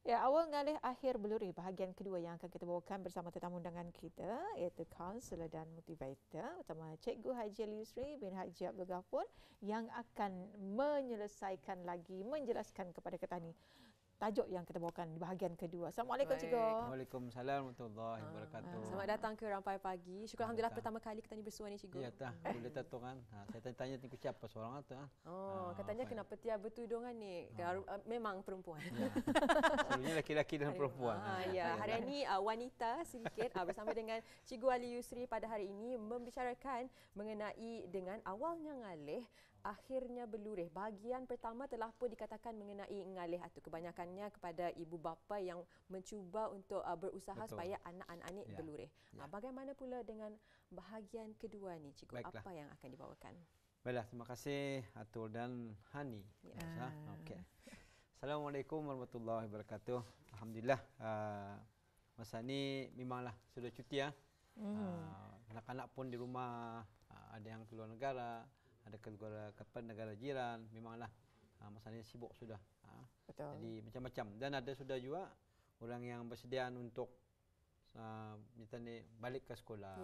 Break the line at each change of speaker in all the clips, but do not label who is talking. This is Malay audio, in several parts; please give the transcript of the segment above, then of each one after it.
Ya, awal ngalih akhir beluri bahagian kedua yang akan kita bawakan bersama tetamu undangan kita iaitu kaunselor dan motivator utama Cikgu Haji Ali Yusri bin Haji Abdul Ghafur yang akan menjelaskan kepada kita ni tajuk yang kita bawakan di bahagian kedua. Assalamualaikum Cikgu.
Waalaikumsalam warahmatullahi wabarakatuh.
Selamat datang ke Rampai Pagi. Syukur alhamdulillah pertama kali kita ni bersua ni Cikgu.
Ya tah, boleh tahu kan. Saya tanya ni siapa seorang tu kan.
Katanya kenapa tiap bertudungan ni? Memang perempuan.
Ya. Selalunya laki-laki dan perempuan.
Ya, hari ini wanita sedikit bersama dengan Cikgu Ali Yusri pada hari ini membicarakan mengenai dengan awalnya ngalih, akhirnya belurih. Bahagian pertama telah pun dikatakan mengenai ngalih itu kebanyakannya kepada ibu bapa yang mencuba untuk berusaha supaya anak-anak ini belurih. Bagaimana pula dengan bahagian kedua ni Cikgu? Baiklah. Apa yang akan dibawakan?
Baiklah, terima kasih Atul dan Hani. Okey. Assalamualaikum warahmatullahi wabarakatuh. Alhamdulillah masa ni memanglah sudah cuti ya. Anak-anak pun di rumah, ada yang keluar negara, ada keluar ke negara jiran, memanglah masa ni sibuk sudah.
Betul.
Jadi macam-macam dan ada sudah juga orang yang bersediaan untuk balik ke sekolah.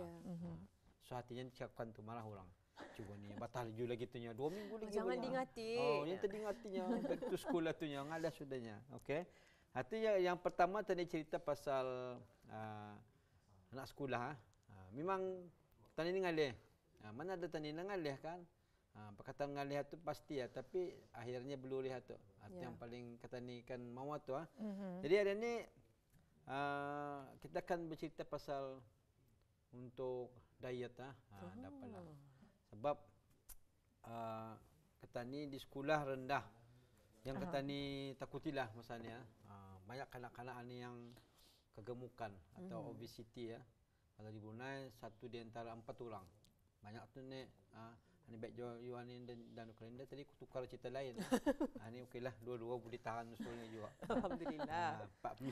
So hatinya dicakapkan tu marah orang. Cuba ni batal ju lagi tu nya 2 minggu lagi.
Jangan diingati.
Yang tadi ingatinya back to school tu nya ngalas sudahnya. Okey. Artinya yang pertama tadi cerita pasal anak sekolah. Memang tadi ni ngalih. Mana ada tadi ngalih kan? Perkataan ngalih tu pasti ya, tapi akhirnya belurih tu. Yang paling kata ni kan mau tu Jadi hari ni kita akan bercerita pasal untuk diet dapatlah. Sebab kata ni di sekolah rendah. Yang kata ni takutilah masanya banyak kanak-kanak ni yang kegemukan atau obesity ya. Kalau di Brunei 1 di antara 4 orang. Banyak tu ni ni baik you ni dan kalender tadi aku tukar cerita lain. Ni okeylah dua-dua boleh tahan usulnya juga.
Alhamdulillah.
Pak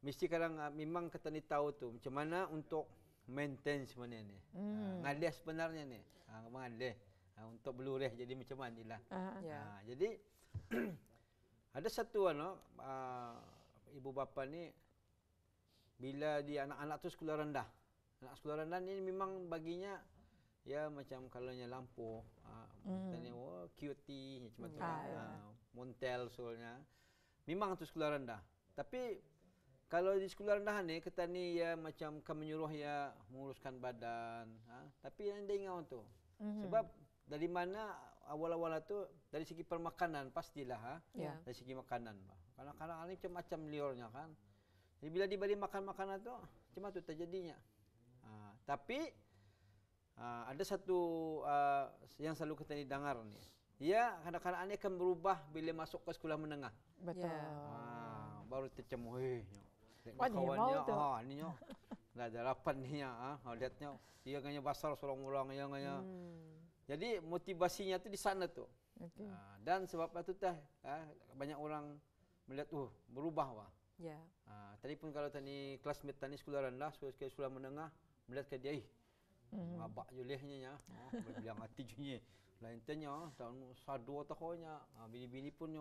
mesti kadang memang kata ni tahu tu macam mana untuk maintain sebenarnya ni. Ngalih sebenarnya ni. Mengalih untuk belurih jadi macam manilah. Jadi ada satu ibu bapa ni bila dia anak-anak tu sekolah rendah. Anak sekolah rendah ni memang baginya ya macam kalaunya lampu tanya cutie macam tu montel soalnya memang tu sekolah rendah. Tapi kalau di sekolah rendah ni kata ni ya macam kan menyuruh ya menguruskan badan tapi yang dia ingat tu sebab dari mana awal-awal tu dari segi permakanan pastilah dari segi makanan kadang-kadang ni macam-macam liurnya kan. Jadi bila diberi makan makanan tu macam tu terjadinya. Tapi ada satu yang selalu kita dengar ni. Ya, kadang-kadang ini akan berubah bila masuk ke sekolah menengah.
Betul.
Baru tercemuh. Kawannya, ni nya. Dah ada lapan ni nya. Lihatnya dia ganya besar seorang orang yang ganya. Jadi motivasinya tu di sana tu. Dan sebab itu banyak orang melihat berubah tadi pun kalau tadi classmate tadi sekolah rendah, sekolah menengah melihat ke dia abak julehnya nya. Bilang hati junye. Lain tanya tahun sadu tahunya. Bini-bini pun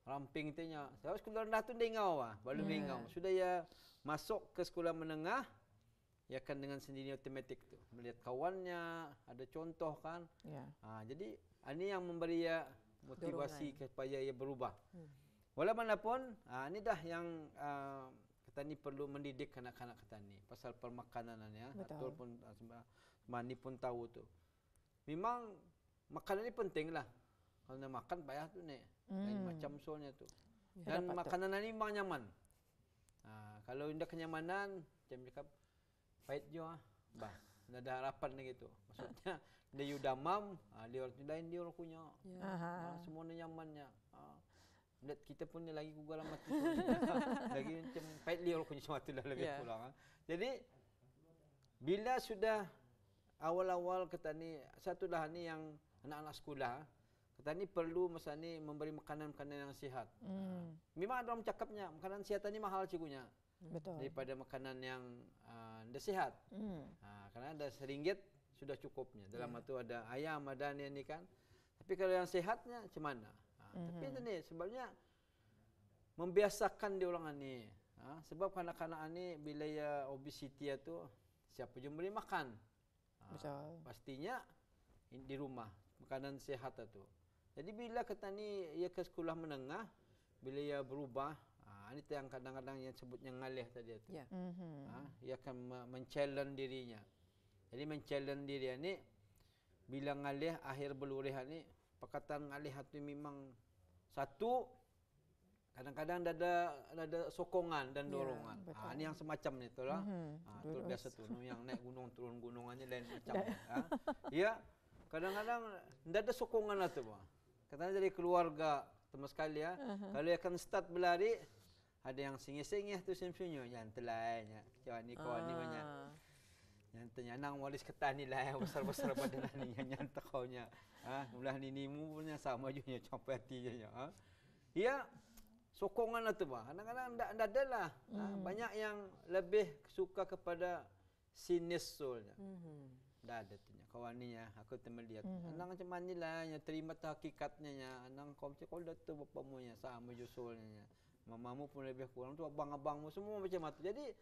ramping tanya. Sebab sekolah rendah tu dengau baru dengau. Sudah ya masuk ke sekolah menengah ya kan dengan sendiri otomatik tu. Melihat kawannya, ada contoh kan. Jadi ini yang memberi ya motivasi supaya ia berubah. Walaupun ini dah yang kita ni perlu mendidik anak-anak kita ni pasal permakanan ya. Betul pun Mani pun tahu tu. Memang makanan ni penting lah. Kalau nak makan payah tu ni. Macam soalnya tu. Dan makanan ni memang nyaman. Kalau indah kenyamanan macam cakap pahit je ada harapan gitu. Maksudnya dia udamam, dia orang lain dia orang punya. Semuanya nyamannya. Lihat kita pun ni lagi gugur mati. Lagi macam pahit dia orang punya semua tu dah lebih kurang. Jadi bila sudah awal-awal kata ni satu dah ni yang anak-anak sekolah kata ni perlu masa ni memberi makanan-makanan yang sihat. Memang ada orang cakapnya makanan sihat ni mahal cikunya.
Betul.
Daripada makanan yang dah sihat. Karena ada RM1 sudah cukupnya. Dalam itu ada ayam, ada ni kan. Tapi kalau yang sihatnya macam mana? Tapi itu ni sebabnya membiasakan dia orang ni. Sebab kanak-kanak ni bila ya obesity tu siapa je beri makan.
Betul.
Pastinya di rumah makanan sihat tu. Jadi bila kata ni ia ke sekolah menengah, bila ia berubah, ini yang kadang-kadang yang sebutnya ngalih tadi tu.
Ya.
Ia akan men-challenge dirinya. Jadi men-challenge diri ni bila ngalih akhir belurih ni, perkataan ngalih tu memang satu kadang-kadang ada sokongan dan dorongan. Ini yang semacam ni tu lah. Itu biasa tu yang naik gunung turun gunungannya lain macam. Ya. Kadang-kadang tidak ada sokongan lah tu. Katanya dari keluarga teman sekali ya. Kalau akan start berlari, ada yang sengih-sengih tu senyum-senyum. Yang telainya. Kawan ni banyak. Yang tanya nang waris ketan ni lah yang besar-besar badan ni yang takaunya. Mulah ni mu punya sama juga sampai hati je. Ya. Sokongan lah tu bah. Kadang-kadang tidak ada lah. Banyak yang lebih suka kepada sinis soulnya. Tidak ada tu. Kawan ni aku melihat. Anang macam mana lah yang terima hakikatnya. Anang kau macam kau dah tu bapamu sama jusulnya. Mamamu pun lebih kurang tu abang-abangmu semua macam tu. Jadi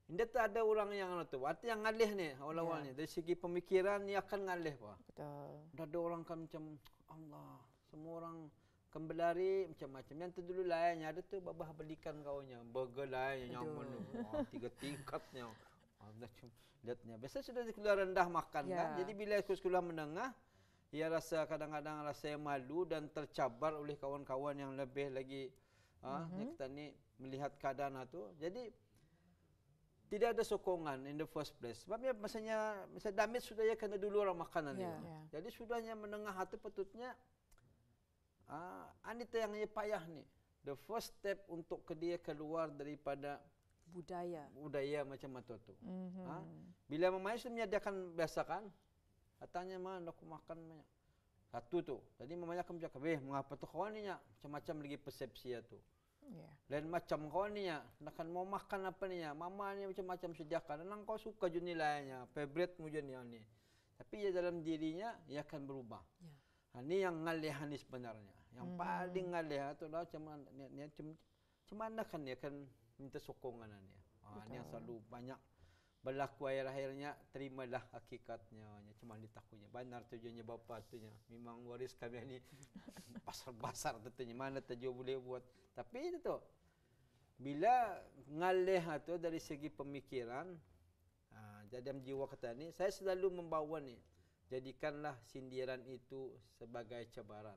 tidak ada orang yang tu. Arti yang ngalih ni awal-awalnya dari segi pemikiran ni akan ngalih bah.
Betul.
Tidak ada orang kan macam Allah. Semua orang akan berlari macam-macam. Yang tu dulu lah yang ada tu babah belikan kaunya. Burger lah yang nyaman tu. 3 tingkatnya. Lihatnya. Biasa sudah di sekolah rendah makan kan. Jadi bila ke sekolah menengah, ia rasa kadang-kadang rasa malu dan tercabar oleh kawan-kawan yang lebih lagi yang kita ni melihat keadaan itu. Jadi tidak ada sokongan in the first place. Sebabnya misalnya damit sudah ya kena dulu orang makanan dia. Jadi sudahnya menengah itu patutnya anita yang payah ni. The first step untuk dia keluar daripada budaya macam itu tu. Bila mamanya sudah menyediakan biasa kan, katanya mana aku makan banyak. Satu tu. Jadi mamanya akan bercakap, mengapa tu kawan ni macam-macam lagi persepsi tu. Lain macam kawan ni akan mau makan apa ni mama ni macam-macam sediakan. Nang kau suka je nilainya, favorite mu je ni. Tapi ya dalam dirinya ia akan berubah. Ini yang ngalih ni sebenarnya. Yang paling ngalih tu dah macam mana kan dia akan minta sokongan ni. Ini yang selalu banyak berlaku akhir-akhirnya terimalah hakikatnya. Cuma ditakutnya benar tujuannya bapa tu nya. Memang waris kami ni pasar-pasar tentunya mana tajuk boleh buat. Tapi itu tu. Bila ngalih tu dari segi pemikiran, jadian jiwa kata ni, saya selalu membawa ni. Jadikanlah sindiran itu sebagai cabaran.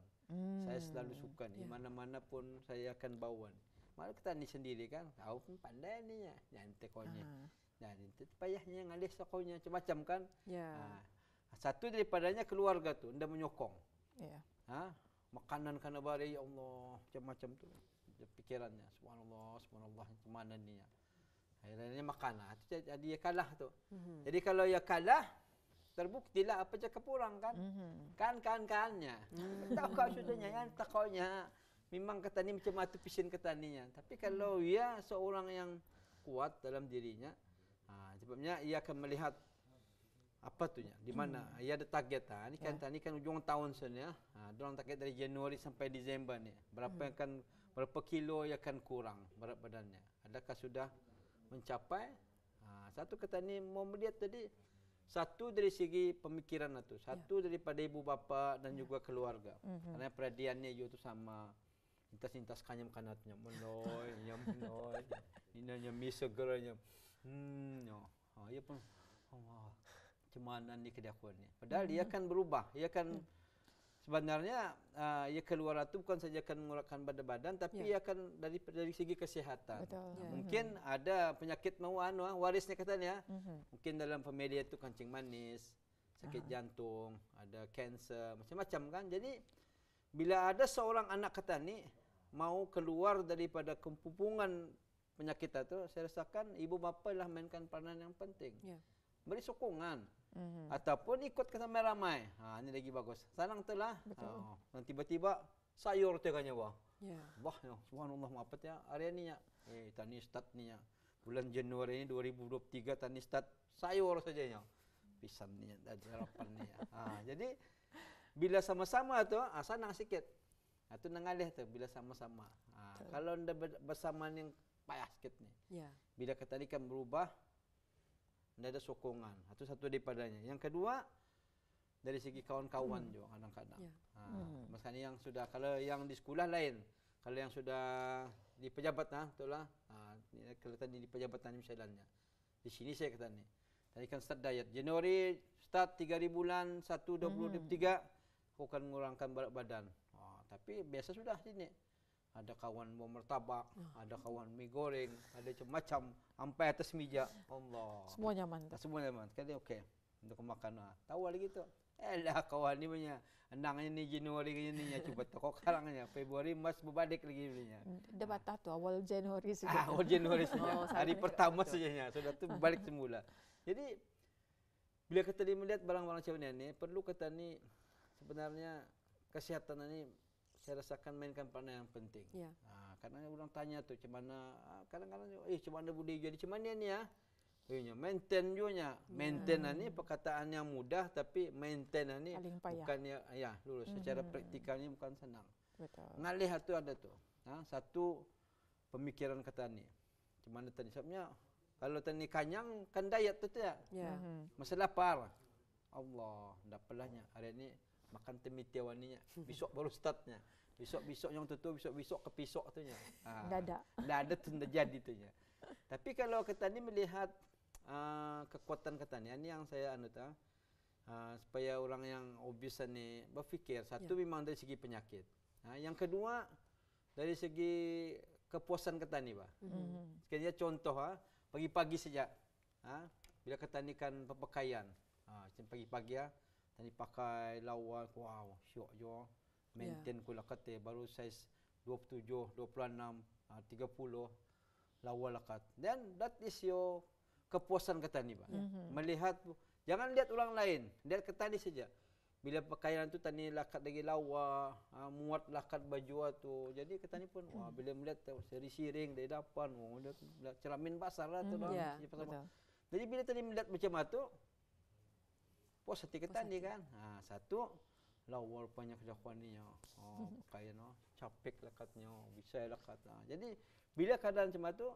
Saya selalu suka ni. Mana-mana pun saya akan bawa ni. Malah kita ni sendiri kan, kau pun pandai ni ya. Jangan tekonya. Dan itu payahnya ngalih sokonya macam-macam kan. Satu daripadanya keluarga tu ndak menyokong. Makanan kana bare ya Allah, macam-macam tu. Pikirannya subhanallah, subhanallah mana ni ya. Akhirnya makan tu jadi dia kalah tu. Jadi kalau ia kalah terbuktilah apa cakap orang kan. Kan-kannya. Tahu kau sudahnya kan takaunya. Memang kata ni macam tu pisin kata ninya. Tapi kalau ia seorang yang kuat dalam dirinya, sebabnya ia akan melihat apa tu nya, di mana ia ada target. Ni kan ujung tahun sebenarnya. Dorang target dari Januari sampai Disember ni. Berapa kilo ia akan kurang berat badannya. Adakah sudah mencapai? Satu kata ni mau melihat tadi. Satu dari segi pemikiran itu, satu daripada ibu bapa dan juga keluarga. Karena perhatiannya itu sama. Intas-intas kanyam kanatnya meloy, meloy. Inanya misegeranya. Ia pun macam mana ni kedakuannya. Padahal dia akan berubah. Ia akan sebenarnya ia keluar itu bukan saja akan mengurangkan badan, tapi ia akan dari segi kesihatan. Mungkin ada penyakit warisnya katanya. Mungkin dalam famili itu kencing manis, sakit jantung, ada kanser, macam-macam kan. Jadi bila ada seorang anak kata ni mau keluar daripada kempupungan penyakit itu, saya rasakan ibu bapa lah mainkan peranan yang penting. Beri sokongan. Ataupun ikut ke ramai-ramai. Ini lagi bagus. Sanang telah. Dan tiba-tiba sayur teganya wah. Wah, subhanallah apa ya area ni ya. Tani start ni ya. Bulan Januari ini 2023 tani start sayur saja ya. Pisan ni ada harapan ni ya. Jadi bila sama-sama tu sanang sikit. Itu nangalih tu bila sama-sama. kalau anda bersamaan yang payah sikit ni.
Ya.
Bila ketarikan berubah, anda ada sokongan. Itu satu daripadanya. Yang kedua, dari segi kawan-kawan juga kadang-kadang.
Ya.
Misalnya yang sudah, kalau yang di sekolah lain. Kalau yang sudah di pejabat, betul lah. Kalau tadi di pejabatan misalnya. Di sini saya kata ni. Tadi kan start diet. Januari start 3 hari bulan, 1, 23, aku akan mengurangkan berat badan. Tapi biasa sudah sini. Ada kawan buah martabak, ada kawan mie goreng, ada macam-macam. Sampai atas meja. Allah.
Semua nyaman.
Semua nyaman. Sekali okey. Untuk makan. Tahu lagi tu. Elah kawan ni punya. Endangnya ni Januari kaya ni. Cuba tak kau kalangnya. Februari Mac berbalik lagi punya.
Dia batas tu awal Januari saja.
Awal Januari saja. Hari pertama saja. Sudah tu balik semula. Jadi bila kita melihat barang-barang macam ni, perlu kata ni sebenarnya kesihatan ni saya rasakan mainkan peranan yang penting.
Ya.
Kadang orang tanya tu macam mana, kadang-kadang macam mana boleh jadi macam mana ni ya? Maintain juga. Maintain ni perkataan yang mudah tapi maintain ni bukannya lurus. Secara praktikalnya bukan senang.
Betul.
Ngalih tu ada tu. Satu pemikiran kata ni. Macam mana tadi sebabnya kalau tadi kanyang kan diet tu ya. Masa lapar. Allah, dapatlah hari ni makan temitiawan ni. Besok baru startnya. Besok-besok yang tu besok-besok kepisok tu nya. Dadak tu dah jadi tu nya. Tapi kalau kita ni melihat kekuatan kata ni yang saya supaya orang yang obes ni berfikir satu memang dari segi penyakit. Yang kedua dari segi kepuasan kata ni sekiranya contoh pagi-pagi saja. Bila kata ni kan berpakaian. Macam pagi-pagi tadi pakai lawan, wow, syok jo. Maintain kula kata baru saiz 27, 26, 30 lawan lakat. Then that is your kepuasan kata ni melihat, jangan lihat orang lain, lihat kata ni saja. Bila pakaian tu tani lakat lagi lawa, muat lakat baju tu. Jadi kata ni pun bila melihat seri-siring dari depan, ceramin basah lah tu Jadi bila tadi melihat macam tu, puas hati kata ni kan. Satu lawa rupanya kejakuan ni pakaian capek lakatnya, bisa lakat. Jadi bila keadaan macam tu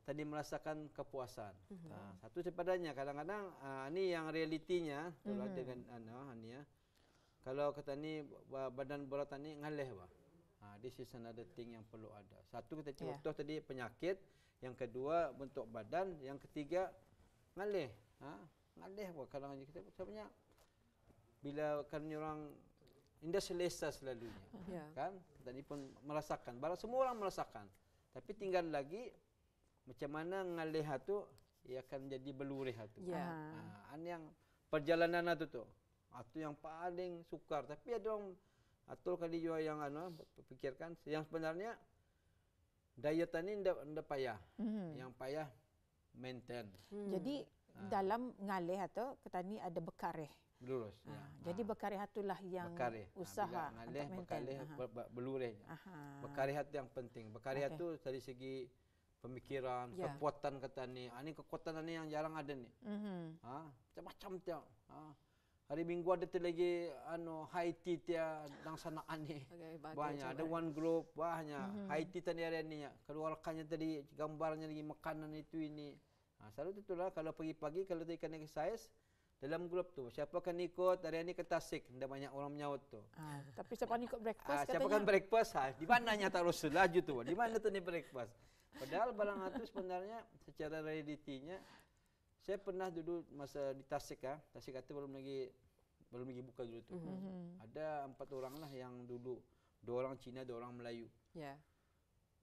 tadi merasakan kepuasan. Satu daripadanya kadang-kadang ni yang realitinya dengan ni kalau kata ni badan berat ni ngalih this is another thing yang perlu ada. Satu kita contoh tadi penyakit, yang kedua bentuk badan, yang ketiga ngalih. Ngalih kadang-kadang kita sebenarnya bila kan orang indah selesa selalunya. Kan? Tadi pun merasakan, barang semua orang merasakan. Tapi tinggal lagi macam mana ngalih tu ia akan jadi belurih tu. Yang perjalanan tu. Itu yang paling sukar. Tapi ada orang atul kali juga yang fikirkan yang sebenarnya diet ni ndak payah. Yang payah maintain.
Jadi dalam ngalih atau kata ni ada bekarih.
Lurus.
Jadi bekarih itulah yang usaha
ngalih bekarih belurih. Bekarih itu yang penting. Bekarih itu dari segi pemikiran, kekuatan kata ni. Ini kekuatan ni yang jarang ada ni. Macam-macam dia. Hari Minggu ada tu lagi high tea dia dang sanaan ni. Banyak ada one group banyak. High tea tadi hari ni. Keluarkannya tadi gambarnya lagi makanan itu ini. Selalu itulah kalau pagi-pagi kalau dia ikan exercise dalam grup tu siapa akan ikut hari ni ke Tasik, ndak banyak orang menyahut tu.
Tapi siapa ni ikut breakfast katanya.
Siapa kan breakfast di mananya taruh selaju tu. Di mana tu ni breakfast? Padahal barang itu sebenarnya secara realitinya saya pernah dulu masa di Tasik Tasik itu belum lagi buka dulu tu. Ada 4 orang lah yang dulu 2 orang Cina, 2 orang Melayu.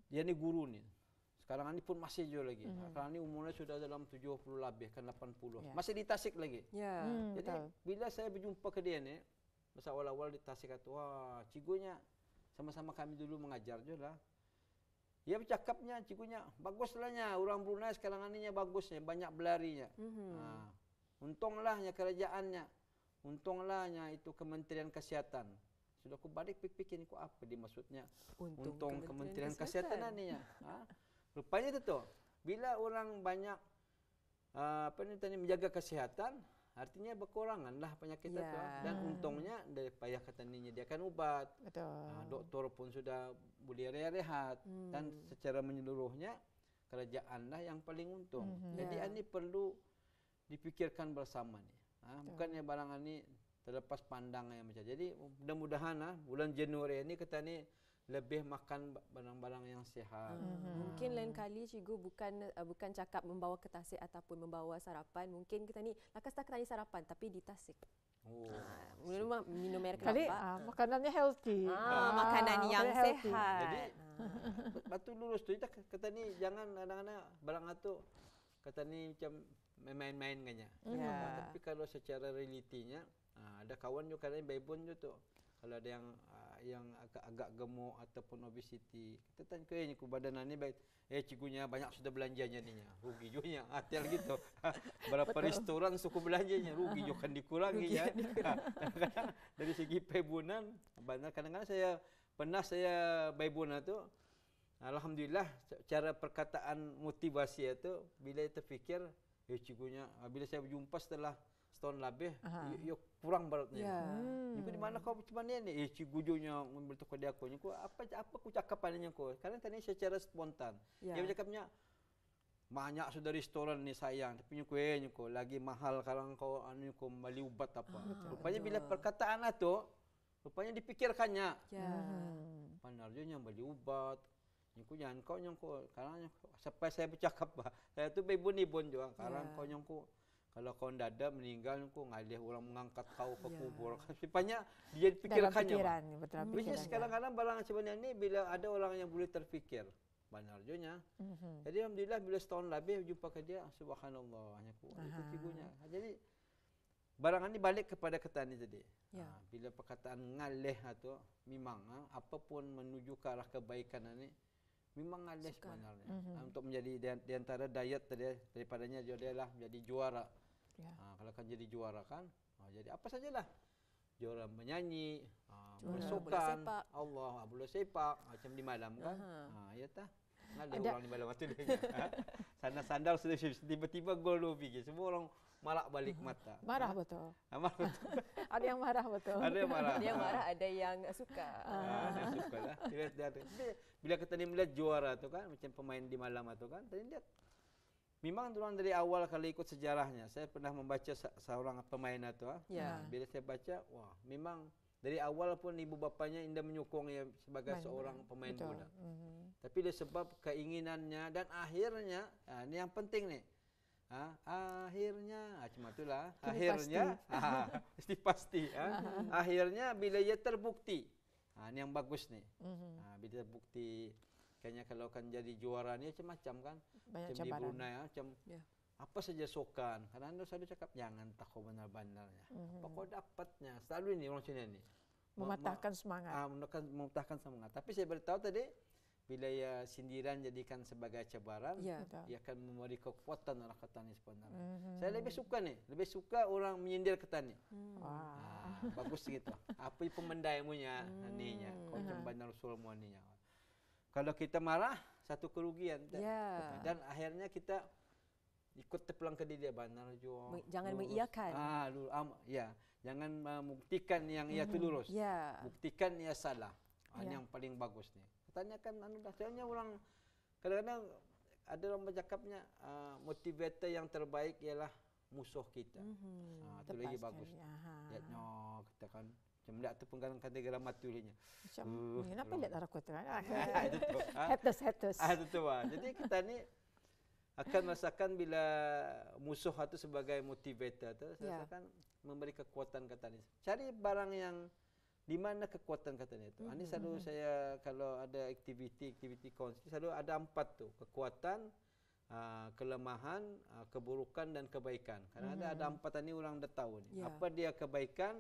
Dia ni guru ni. Sekarang ni pun masih jauh lagi. Sekarang ni umurnya sudah dalam 70 lebih kan 80. Masih di Tasik lagi. Jadi bila saya berjumpa ke dia ni masa awal-awal di Tasik itu, wah, cigunya sama-sama kami dulu mengajar juga lah. Dia bercakapnya, cigunya, baguslahnya orang Brunei sekarang ininya bagusnya, banyak belarinya. Untunglah kerajaannya. Untunglahnya itu Kementerian Kesihatan. Sudah aku balik pikir ni apa dia maksudnya? Untung Kementerian Kesihatan ni ya. Rupanya itu bila orang banyak tadi menjaga kesihatan, artinya berkurangan lah penyakit
Ya.
itu. Dan untungnya dari payah kata ni menyediakan ubat.
Betul.
Doktor pun sudah boleh rehat dan secara menyeluruhnya kerajaan lah yang paling untung. Jadi
Ya.
ini perlu dipikirkan bersama ni. Bukannya barang ini terlepas pandang yang macam. Jadi mudah-mudahan bulan Januari ini kita ni lebih makan barang-barang yang sihat.
Mungkin lain kali cikgu bukan cakap membawa ke tasik ataupun membawa sarapan. Mungkin kita ni lakas tak tanya sarapan tapi di tasik.
Oh.
Minum air
Kali
kelapa.
makanannya healthy.
Makanan yang
makanan healthy.
sehat.
Jadi batu lurus tu kata ni jangan kadang-kadang barang itu kata ni macam main-main kanya.
Ya.
Tapi kalau secara realitinya ada kawan juga kadang baibun juga tu. Kalau ada yang agak gemuk ataupun obesiti, kita tanya ke ku badan ni baik. Cigunya banyak sudah belanjanya ni. Rugi juga hati gitu. Berapa restoran suku belanjanya rugi juga kan dikurangi ya. Kadang-kadang dari segi baibunan kadang-kadang saya baibunan tu alhamdulillah cara perkataan motivasi itu bila terfikir cigunya bila saya berjumpa setelah setahun lebih yo kurang beratnya.
Ya.
Ibu di mana kau macam mana ni? Cikgu junya memberitahu dia aku. Apa aku cakap padanya aku? Karena tadi secara spontan.
Ya.
Dia cakapnya banyak sudah restoran ni sayang tapi nyuku lagi mahal kalau kau kau beli ubat apa. Rupanya bila perkataan itu rupanya dipikirkannya.
Ya.
Panarnya beli ubat. Nyangkau karena sampai saya bercakap saya tu bebun-ibun juga karena kau nyangkau kalau kau dada meninggal kau ngalih orang mengangkat kau ke kubur. Rupanya dia dipikirkannya. Which is kadang-kadang barang macam ni bila ada orang yang boleh terfikir. Benar juga. Jadi alhamdulillah bila setahun lebih jumpa ke dia subhanallah itu cigunya. Jadi barang ini balik kepada kata ni tadi.
Ya.
Bila perkataan ngalih atau memang apapun menuju ke arah kebaikan ini memang ngalih sebenarnya. Untuk menjadi di antara diet tadi daripadanya dia lah menjadi juara. Ya. Kalau kan jadi juara kan, jadi apa sajalah. Juara menyanyi, bersukan, Allah, bola sepak, macam di malam kan. Ya tah. Ada orang di malam waktu dia. Sana sandal sudah tiba-tiba gol dua fikir. Semua orang malak balik mata.
Marah betul.
Marah betul.
Ada yang marah betul.
Ada yang marah.
Ada yang marah, ada yang suka.
Ada yang suka lah. Bila kita ni melihat juara tu kan, macam pemain di malam tu kan, tadi lihat. Memang orang dari awal kalau ikut sejarahnya, saya pernah membaca seorang pemain itu. Bila saya baca, wah memang dari awal pun ibu bapanya indah menyokong dia sebagai seorang pemain bola. Tapi dia sebab keinginannya dan akhirnya, ini yang penting nih. Akhirnya, cuma itulah. Akhirnya, pasti. Akhirnya bila ia terbukti, ini yang bagus nih. Bila terbukti. Kayaknya kalau kan jadi juara ni macam-macam kan.
Banyak
macam
cabaran.
di Brunei macam apa saja sokan. Karena anda selalu cakap jangan takut benar-benarnya. Apa kau dapatnya? Selalu ini orang Cina ni.
Mematahkan semangat.
Mematahkan semangat. Tapi saya beritahu tadi bila ia sindiran jadikan sebagai cabaran, ia akan memberi kekuatan arah kata ni sebenarnya. Saya lebih suka ni. Lebih suka orang menyindir kata ni. Bagus gitu. Apa pemendaimunya aninya. Kau macam benar Rasulullah ni. Kalau kita marah, satu kerugian. Dan akhirnya kita ikut terpulang ke dia benar juga.
Jangan mengiyakan.
Jangan membuktikan yang ia tu lurus. Buktikan ia salah. Yang paling bagus ni. Katanya kan soalnya orang kadang-kadang ada orang bercakapnya motivator yang terbaik ialah musuh kita. Itu lagi bagus. Lihatnya kita kan macam lihat tu penggalang kategori matulinya.
Macam kenapa lihat darah kuat kan?
Itu tu.
Haters.
Itu tu. Jadi kita ni akan merasakan bila musuh itu sebagai motivator tu, saya rasakan memberi kekuatan kata ni. Cari barang yang di mana kekuatan kata ni tu. Ini selalu saya kalau ada aktiviti konsisten selalu ada 4 tu. Kekuatan, kelemahan, keburukan dan kebaikan. Karena ada 4 ni orang dah tahu ni. Apa dia kebaikan,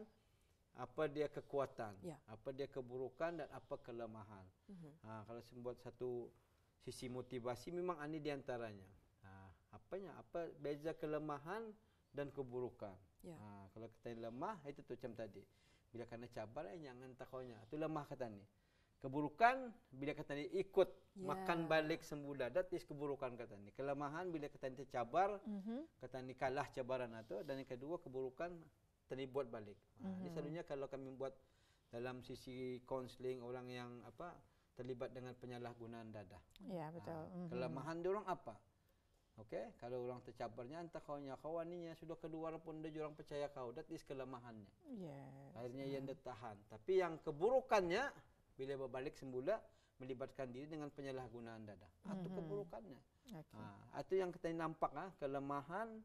apa dia kekuatan, apa dia keburukan dan apa kelemahan. Kalau buat satu sisi motivasi memang ini di antaranya. Apa beza kelemahan dan keburukan. Kalau kita lemah itu tu macam tadi. Bila kena cabar jangan takutnya. Itu lemah kata ni. Keburukan bila kata ni ikut makan balik semula. That is keburukan kata ni. Kelemahan bila kata ni tercabar, kata ni kalah cabaran itu. Dan yang kedua keburukan tadi buat balik. Ini selalunya kalau kami buat dalam sisi konseling orang yang terlibat dengan penyalahgunaan dadah.
Ya, betul.
Kelemahan dia orang apa? Okey, kalau orang tercabarnya entah kawan-kawannya sudah keluar pun dia orang percaya kau. That is kelemahannya.
Yes.
Akhirnya yang dia tahan. Tapi yang keburukannya bila berbalik semula melibatkan diri dengan penyalahgunaan dadah. Itu keburukannya. Itu yang kita nampak kelemahan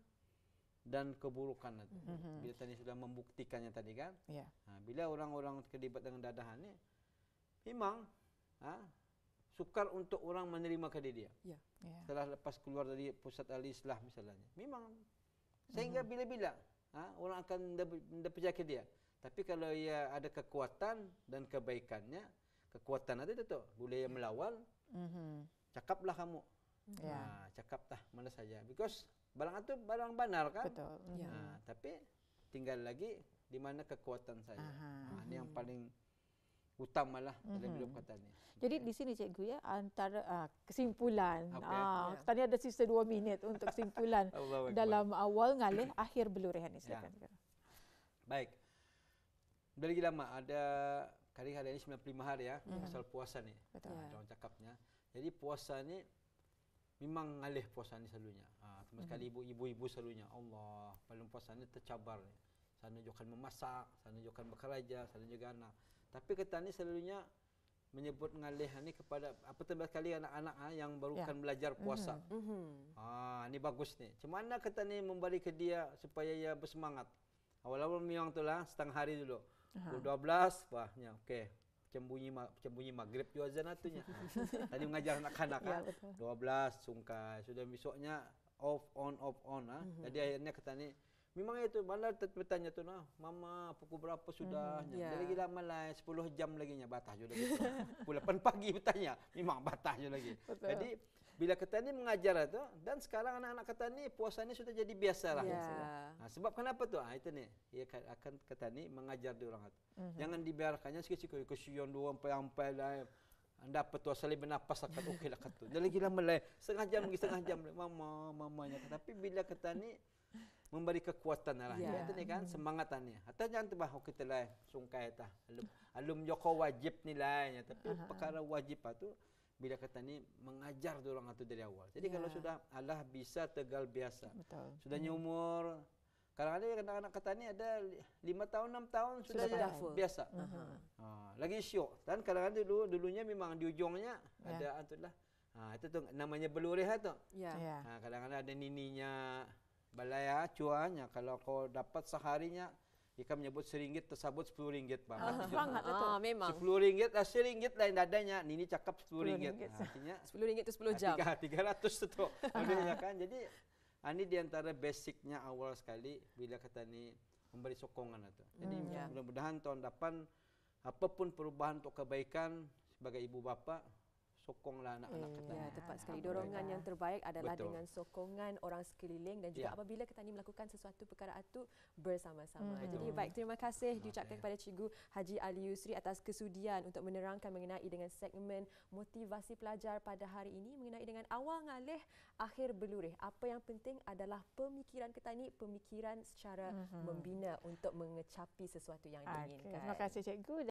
dan keburukan itu. Bila tadi sudah membuktikannya tadi kan.
Yeah.
Bila orang-orang terlibat dengan dadahan ni memang sukar untuk orang menerima ke dia.
Yeah.
Setelah lepas keluar dari pusat al-islah misalnya. Memang sehingga bila-bila orang akan percaya ke dia. Tapi kalau ia ada kekuatan dan kebaikannya, kekuatan ada tu, boleh melawan, cakaplah kamu. Cakaplah mana saja. Because barang itu barang benar kan?
Betul.
Tapi tinggal lagi di mana kekuatan saya. Ini yang paling utamalah dalam hidup kata ni.
Jadi di sini cikgu ya, antara kesimpulan. Tadi ada sisa 2 minit untuk kesimpulan dalam awal ngalih akhir belurehan ni. Silakan.
Baik. Dah lagi lama ada hari ini 95 hari pasal puasa ni. Orang cakapnya. Jadi puasa ni memang ngalih puasa ni selalunya. Terus sekali ibu-ibu selalunya Allah, paling puasa ni tercabar ni. Sana juga memasak, sana juga bekerja, sana juga anak. Tapi kata ni selalunya menyebut ngalih ni kepada apatah kali anak-anak yang baru kan belajar puasa. Ni bagus ni. Macam mana kata ni memberi ke dia supaya ia bersemangat. Awal-awal memang itulah setengah hari dulu. 12, wahnya okey. Macam bunyi maghrib juga azan atunya. Tadi mengajar anak-anak 12 sungkai. Sudah besoknya off on. Jadi akhirnya kata ni memang itu malah bertanya tu mama pukul berapa sudah? Dia lagi lama lah 10 jam lagi nya batah je lagi. Pukul 8 pagi bertanya, memang batah je lagi. Jadi bila kata ni mengajar tu dan sekarang anak-anak kata ni puasa ni sudah jadi biasa lah. Sebab kenapa tu? Itu ni. Ia akan kata ni mengajar dia orang tu. Jangan dibiarkannya sikit-sikit kesian dia sampai lah. Anda apa tu asal bernapas akan okeylah kata tu. Dia lagi lama lah setengah jam mamanya. Tapi bila kata ni memberi kekuatan lah. Itu ni kan semangat ni. Atau jangan tu bah kita lah sungkai tah. Alum joko wajib nilainya tapi perkara wajib tu bila kata ni mengajar orang itu dari awal. Jadi kalau sudah Allah bisa tegal biasa.
Betul.
Sudahnya umur kadang-kadang anak-anak kata ni ada 5 tahun 6 tahun sudah biasa. Lagi syok. Dan kadang-kadang dulunya memang di ujungnya ada itulah. Itu tu namanya belurih tu. Kadang-kadang ada nininya balai cuanya kalau kau dapat seharinya ikan menyebut RM1 tersabut RM10 bang.
Semangat itu.
Memang.
RM10 RM1 lain dadanya. Nini cakap RM10. Artinya
RM10 tu 10 jam.
300 tu. Artinya kan. Jadi ini di antara basicnya awal sekali bila kata ni memberi sokongan itu. Jadi mudah-mudahan tahun depan apapun perubahan untuk kebaikan sebagai ibu bapa sokonglah anak-anak kita.
Tepat sekali. Dorongan yang terbaik adalah dengan sokongan orang sekeliling dan juga apabila kita ni melakukan sesuatu perkara itu bersama-sama. Jadi baik, terima kasih diucapkan kepada Cikgu Haji Ali Yusri atas kesudian untuk menerangkan mengenai dengan segmen motivasi pelajar pada hari ini mengenai dengan awal ngalih akhir belurih. Apa yang penting adalah pemikiran kita ni pemikiran secara membina untuk mengecapi sesuatu yang diinginkan.
Terima kasih Cikgu.